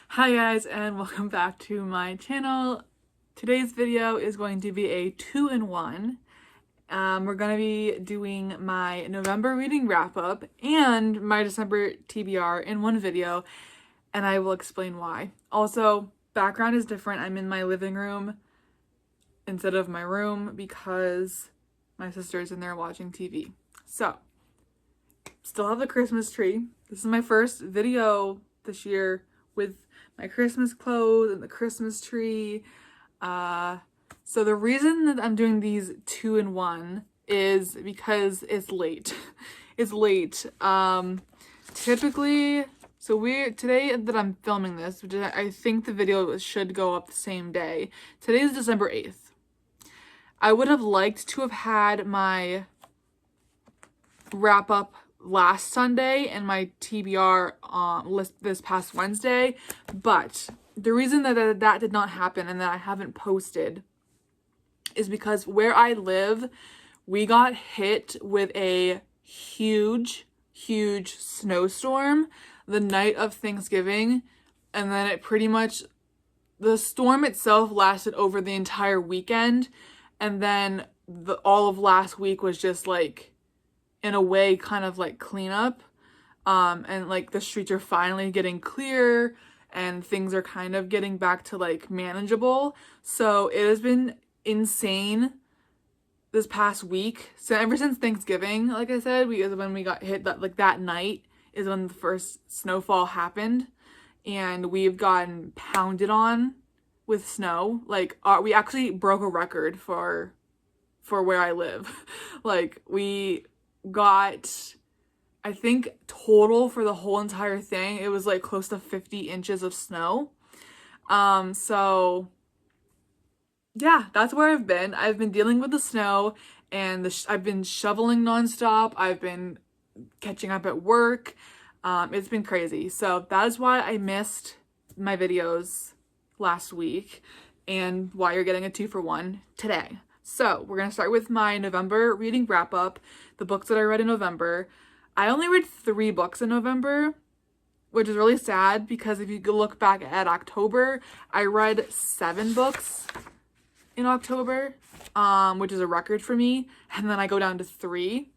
Hi guys, and welcome back to my channel. Today's video is going to be a 2-in-1. We're going to be doing my November reading wrap-up and my December TBR in one video, and I will explain why. Also, background is different. I'm in my living room instead of my room because my sister's in there watching TV. So, still have the Christmas tree. This is my first video this year with my Christmas clothes and the Christmas tree. So the reason that I'm doing these 2-in-1 is because it's late. It's late. Typically, today that I'm filming this, which I think the video should go up the same day. Today is December 8th. I would have liked to have had my wrap up last Sunday and my TBR this past Wednesday, but the reason that did not happen and that I haven't posted is because where I live, we got hit with a huge snowstorm the night of Thanksgiving, and then the storm itself lasted over the entire weekend, and then all of last week was just like, in a way, kind of like cleanup, and like the streets are finally getting clear and things are kind of getting back to like manageable. So it has been insane this past week. So ever since Thanksgiving, like I said, when we got hit, that night is when the first snowfall happened, and we've gotten pounded on with snow. Like we actually broke a record for where I live. Like we got, I think total for the whole entire thing, it was like close to 50 inches of snow. So yeah, that's where I've been. I've been dealing with the snow, and I've been shoveling nonstop. I've been catching up at work. It's been crazy. So that is why I missed my videos last week and why you're getting a 2-for-1 today. So we're going to start with my November reading wrap up, the books that I read in November. I only read 3 books in November, which is really sad because if you look back at October, I read 7 books in October, which is a record for me, and then I go down to 3.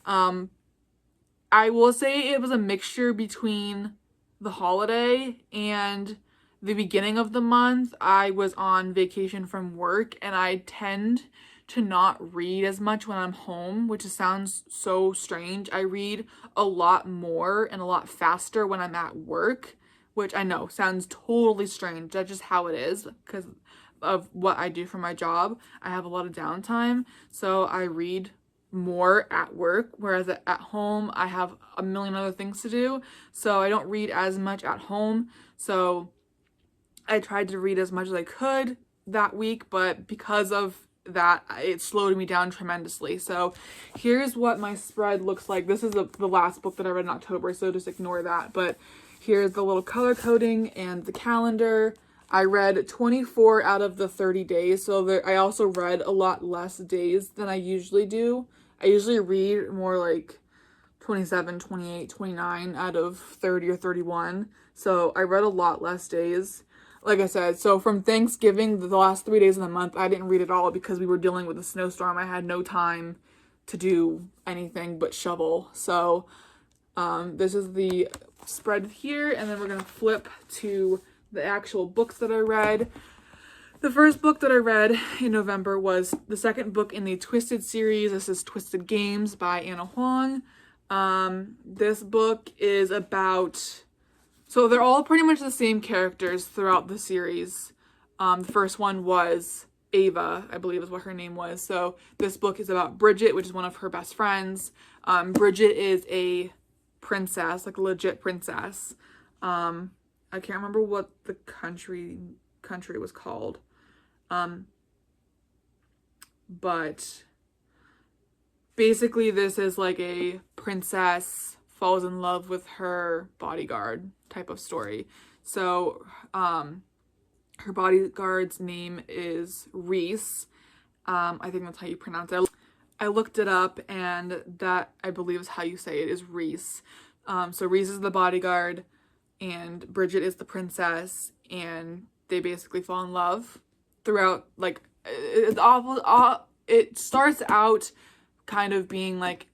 I will say it was a mixture between the holiday and the beginning of the month. I was on vacation from work, and I tend to not read as much when I'm home, which sounds so strange. I read a lot more and a lot faster when I'm at work, which I know sounds totally strange. That's just how it is because of what I do for my job. I have a lot of downtime, so I read more at work, whereas at home I have a million other things to do, so I don't read as much at home. So I tried to read as much as I could that week, but because of that, it slowed me down tremendously. So here's what my spread looks like. This is the last book that I read in October, so just ignore that. But here's the little color coding and the calendar. I read 24 out of the 30 days, so I also read a lot less days than I usually do. I usually read more like 27, 28, 29 out of 30 or 31. So I read a lot less days. Like I said, so from Thanksgiving, the last 3 days of the month, I didn't read at all because we were dealing with a snowstorm. I had no time to do anything but shovel. So this is the spread here, and then we're going to flip to the actual books that I read. The first book that I read in November was the second book in the Twisted series. This is Twisted Games by Anna Huang. This book is about... So they're all pretty much the same characters throughout the series. The first one was Ava, I believe is what her name was. So this book is about Bridget, which is one of her best friends. Bridget is a princess, like a legit princess. I can't remember what the country was called. But basically this is like a princess falls in love with her bodyguard type of story. So her bodyguard's name is Reese. I think that's how you pronounce it. I looked it up, and that, I believe, is how you say it, is Reese. So Reese is the bodyguard, and Bridget is the princess, and they basically fall in love throughout. Like, it's awful. It starts out kind of being like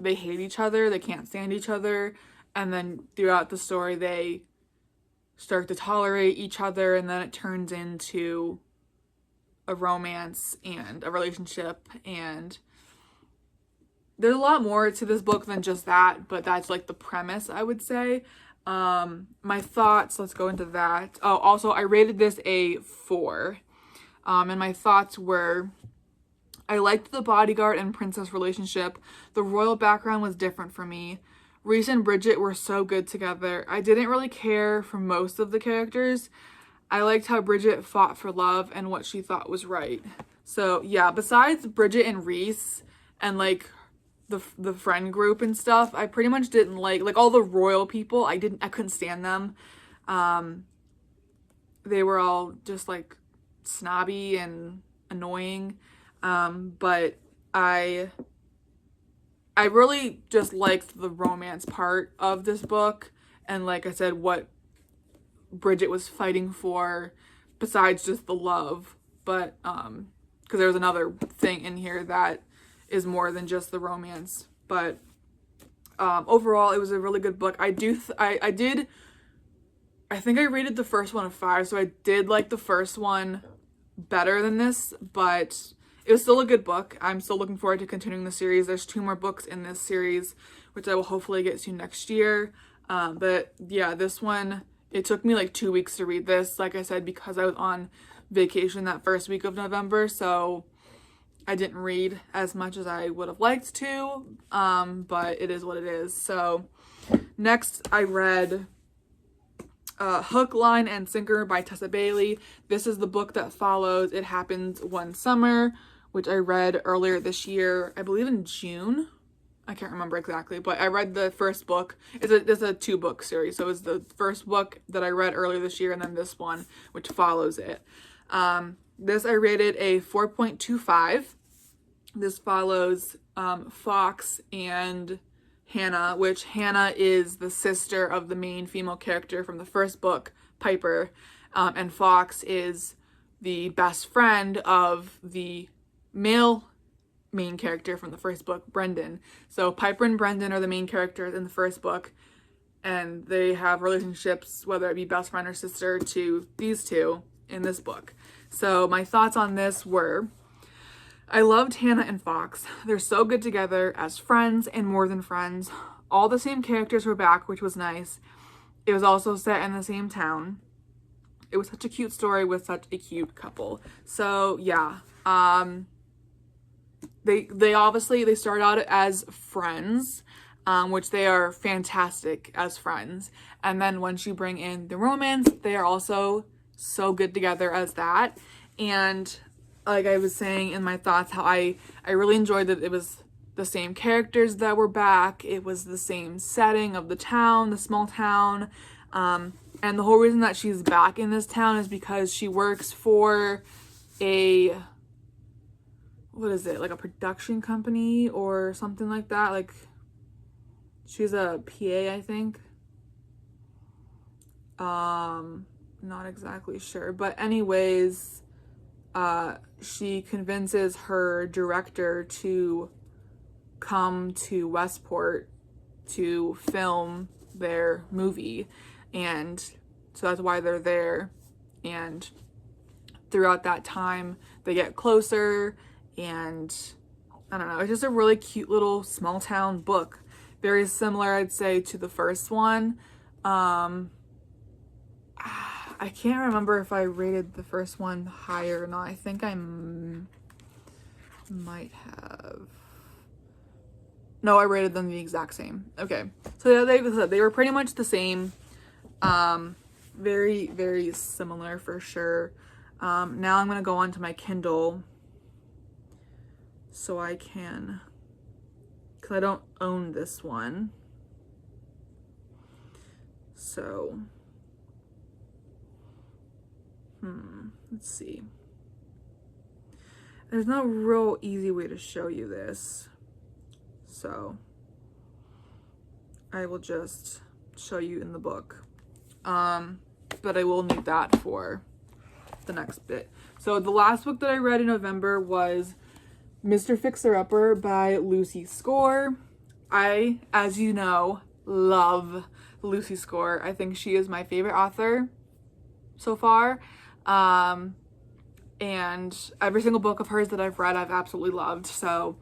they hate each other, they can't stand each other, and then throughout the story they start to tolerate each other, and then it turns into a romance and a relationship. And there's a lot more to this book than just that, but that's like the premise, I would say. My thoughts, let's go into that. Oh, also I rated this a 4. And my thoughts were, I liked the bodyguard and princess relationship. The royal background was different for me. Reese and Bridget were so good together. I didn't really care for most of the characters. I liked how Bridget fought for love and what she thought was right. So yeah, besides Bridget and Reese and like the friend group and stuff, I pretty much didn't like all the royal people. I couldn't stand them. They were all just like snobby and annoying. But I really just liked the romance part of this book, and like I said, what Bridget was fighting for besides just the love. But because there was another thing in here that is more than just the romance. But overall, it was a really good book. I think I rated the first one a 5, so I did like the first one better than this, but it was still a good book. I'm still looking forward to continuing the series. There's 2 more books in this series, which I will hopefully get to next year. But yeah, this one, it took me like 2 weeks to read this, like I said, because I was on vacation that first week of November, so I didn't read as much as I would have liked to, but it is what it is. So next I read Hook, Line, and Sinker by Tessa Bailey. This is the book that follows It Happens One Summer, which I read earlier this year, I believe in June. I can't remember exactly, but I read the first book. It's a 2-book series, so it's the first book that I read earlier this year, and then this one, which follows it. This I rated a 4.25. This follows Fox and Hannah, which Hannah is the sister of the main female character from the first book, Piper, and Fox is the best friend of the male main character from the first book, Brendan. So Piper and Brendan are the main characters in the first book, and they have relationships, whether it be best friend or sister, to these two in this book. So my thoughts on this were, I loved Hannah and Fox. They're so good together as friends and more than friends. All the same characters were back, which was nice. It was also set in the same town. It was such a cute story with such a cute couple. So yeah, they obviously start out as friends, which they are fantastic as friends. And then once you bring in the romance, they are also so good together as that. And like I was saying in my thoughts, how I really enjoyed that it was the same characters that were back. It was the same setting of the town, the small town. And the whole reason that she's back in this town is because she works for a, what is it, like a production company or something like that. Like, she's a PA, I think. Not exactly sure. But anyways, she convinces her director to come to Westport to film their movie, and so that's why they're there. And throughout that time they get closer, and I don't know, it's just a really cute little small town book, very similar, I'd say, to the first one. I can't remember if I rated the first one higher or not. I think I might have. No, I rated them the exact same. Okay, so yeah, they were pretty much the same. Very, very similar for sure. Now I'm gonna go on to my Kindle so I can, because I don't own this one. So let's see. There's no real easy way to show you this, so I will just show you in the book. but I will need that for the next bit. So the last book that I read in November was Mr. Fixer-Upper by Lucy Score. I, as you know, love Lucy Score. I think she is my favorite author so far. And every single book of hers that I've read, I've absolutely loved. So,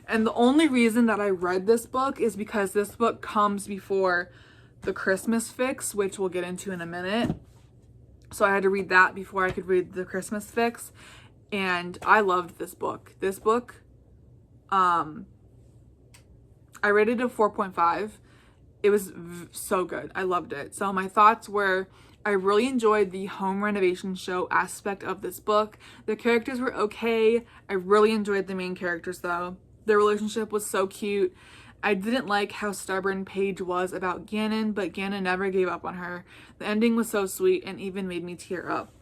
and the only reason that I read this book is because this book comes before The Christmas Fix, which we'll get into in a minute. So I had to read that before I could read The Christmas Fix. And I loved this book. This book, I rated it a 4.5. It was so good. I loved it. So my thoughts were, I really enjoyed the home renovation show aspect of this book. The characters were okay. I really enjoyed the main characters though. Their relationship was so cute. I didn't like how stubborn Paige was about Gannon, but Gannon never gave up on her. The ending was so sweet and even made me tear up.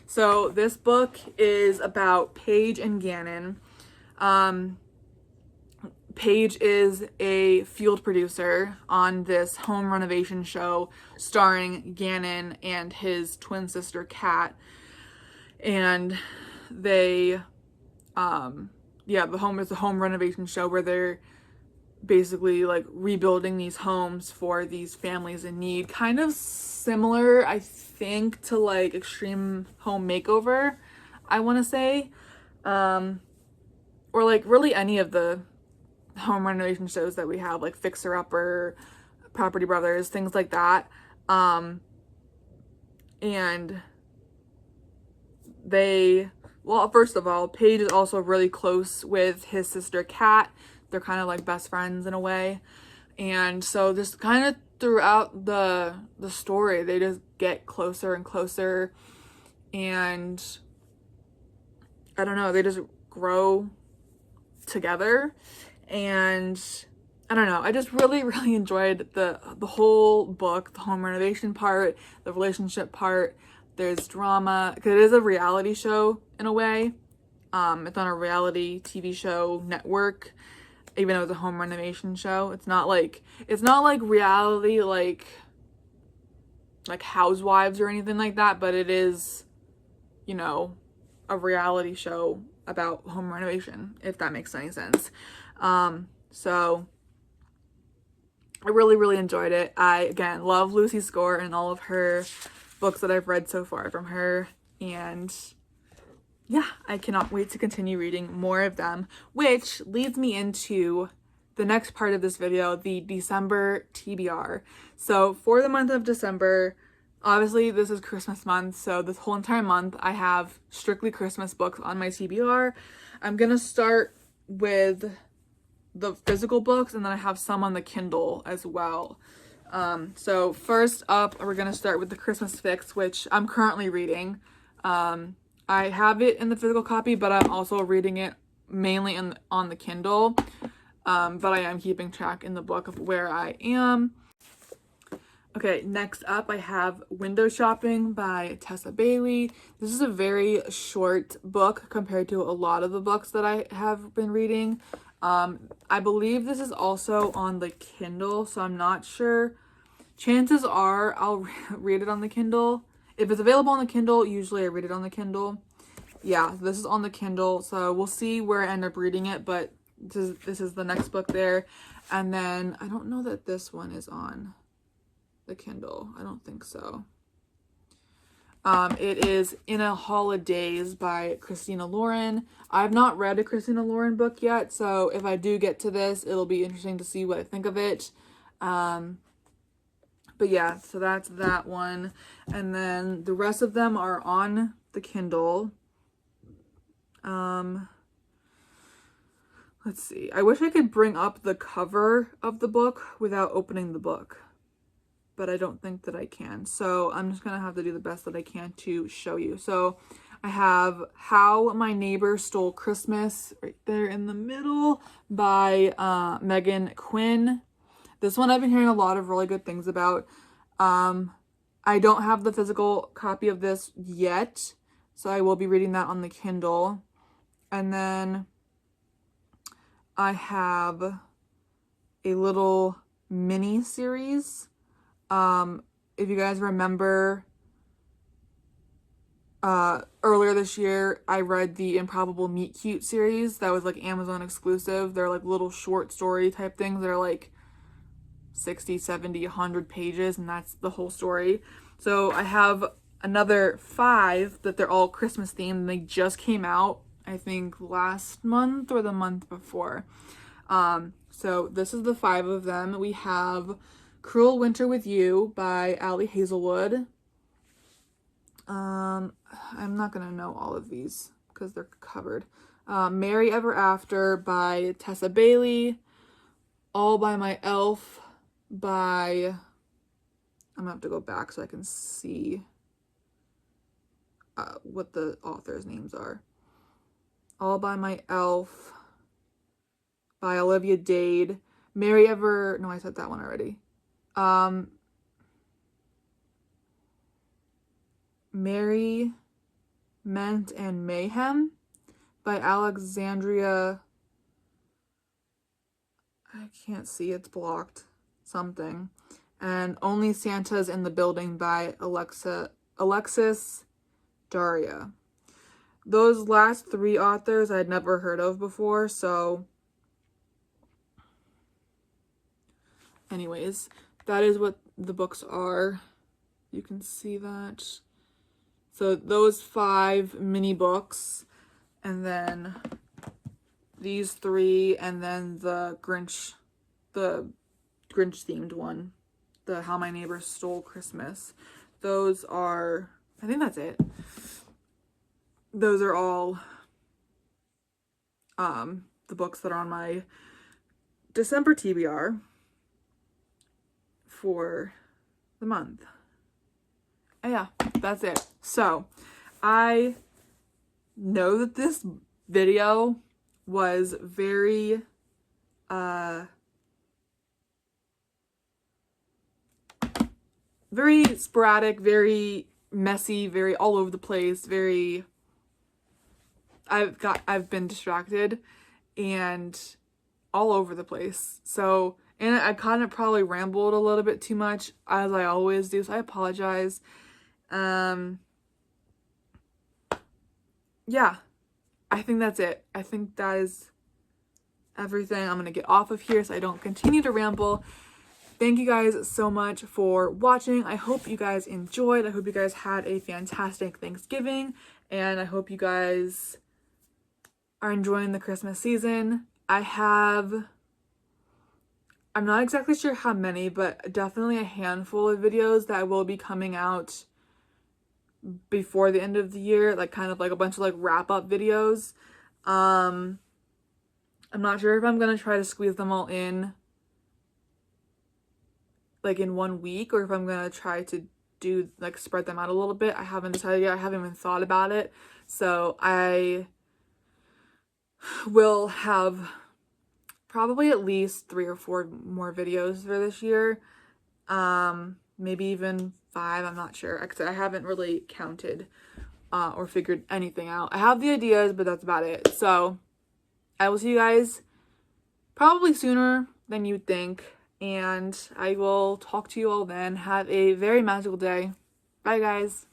So this book is about Paige and Gannon. Paige is a field producer on this home renovation show starring Gannon and his twin sister Kat. And they, the home is a home renovation show where they're basically like rebuilding these homes for these families in need. Kind of similar, I think, to like Extreme Home Makeover, I want to say. Or like really any of the home renovation shows that we have, like Fixer Upper, Property Brothers, things like that. And first of all, Paige is also really close with his sister Kat. They're kind of like best friends in a way. And so just kind of throughout the story, they just get closer and closer. And I don't know, they just grow together. And I don't know, I just really, really enjoyed the whole book, the home renovation part, the relationship part. There's drama, because it is a reality show in a way. It's on a reality TV show network, even though it's a home renovation show. It's not like reality like Housewives or anything like that, but it is, you know, a reality show about home renovation, if that makes any sense. So I really, really enjoyed it. I, again, love Lucy Score and all of her books that I've read so far from her. And yeah, I cannot wait to continue reading more of them, which leads me into the next part of this video, the December TBR. So for the month of December, obviously this is Christmas month, so this whole entire month I have strictly Christmas books on my TBR. I'm gonna start with the physical books, and then I have some on the Kindle as well. So first up, we're gonna start with the Christmas Fix, which I'm currently reading. I have it in the physical copy, but I'm also reading it mainly on the Kindle. But I am keeping track in the book of where I am. Okay, next up I have Window Shopping by Tessa Bailey. This is a very short book compared to a lot of the books that I have been reading. I believe this is also on the Kindle, so I'm not sure. Chances are I'll read it on the Kindle. If it's available on the Kindle, usually I read it on the Kindle. Yeah, this is on the Kindle, so we'll see where I end up reading it, but this is the next book there. And then I don't know that this one is on the Kindle. I don't think so. It is In a Holidays by Christina Lauren. I've not read a Christina Lauren book yet, so if I do get to this, it'll be interesting to see what I think of it. But yeah, so that's that one. And then the rest of them are on the Kindle. Let's see. I wish I could bring up the cover of the book without opening the book, but I don't think that I can. So I'm just gonna have to do the best that I can to show you. So I have How My Neighbor Stole Christmas right there in the middle by Megan Quinn. This one I've been hearing a lot of really good things about. I don't have the physical copy of this yet, so I will be reading that on the Kindle. And then I have a little mini series if you guys remember, earlier this year, I read the Improbable Meet Cute series that was like Amazon exclusive. They're like little short story type things. They're like 60, 70, 100 pages, and that's the whole story. So I have another 5 that they're all Christmas themed, and they just came out, I think, last month or the month before. So this is the 5 of them. We have Cruel Winter with You by Ali Hazelwood. I'm not gonna know all of these because they're covered. Merry Ever After by Tessa Bailey. All by My Elf by, I'm gonna have to go back so I can see what the authors' names are. All by My Elf by Olivia Dade. Merry Ever, no, I said that one already. Merry Ment and Mayhem by Alexandria, I can't see, it's blocked, something. And Only Santa's in the Building by Alexis Daria. Those last 3 authors I'd never heard of before, so anyways, that is what the books are. You can see that. So those 5 mini books, and then these 3, and then the Grinch themed one, the How My Neighbor Stole Christmas. Those are, I think that's it. Those are all the books that are on my December TBR for the month. And yeah, that's it. So I know that this video was very very sporadic, very messy, very all over the place, very I've been distracted and all over the place. So, and I kind of probably rambled a little bit too much, as I always do, so I apologize. Yeah, I think that's it. I think that is everything. I'm gonna get off of here so I don't continue to ramble. Thank you guys so much for watching. I hope you guys enjoyed. I hope you guys had a fantastic Thanksgiving, and I hope you guys are enjoying the Christmas season. I'm not exactly sure how many, but definitely a handful of videos that will be coming out before the end of the year, like kind of like a bunch of like wrap-up videos. I'm not sure if I'm gonna try to squeeze them all in like in 1 week, or if I'm gonna try to do like spread them out a little bit. I haven't decided yet. I haven't even thought about it. So I will have probably at least 3 or 4 more videos for this year. Maybe even 5, I'm not sure. I haven't really counted or figured anything out. I have the ideas, but that's about it. So I will see you guys probably sooner than you'd think, and I will talk to you all then. Have a very magical day. Bye, guys.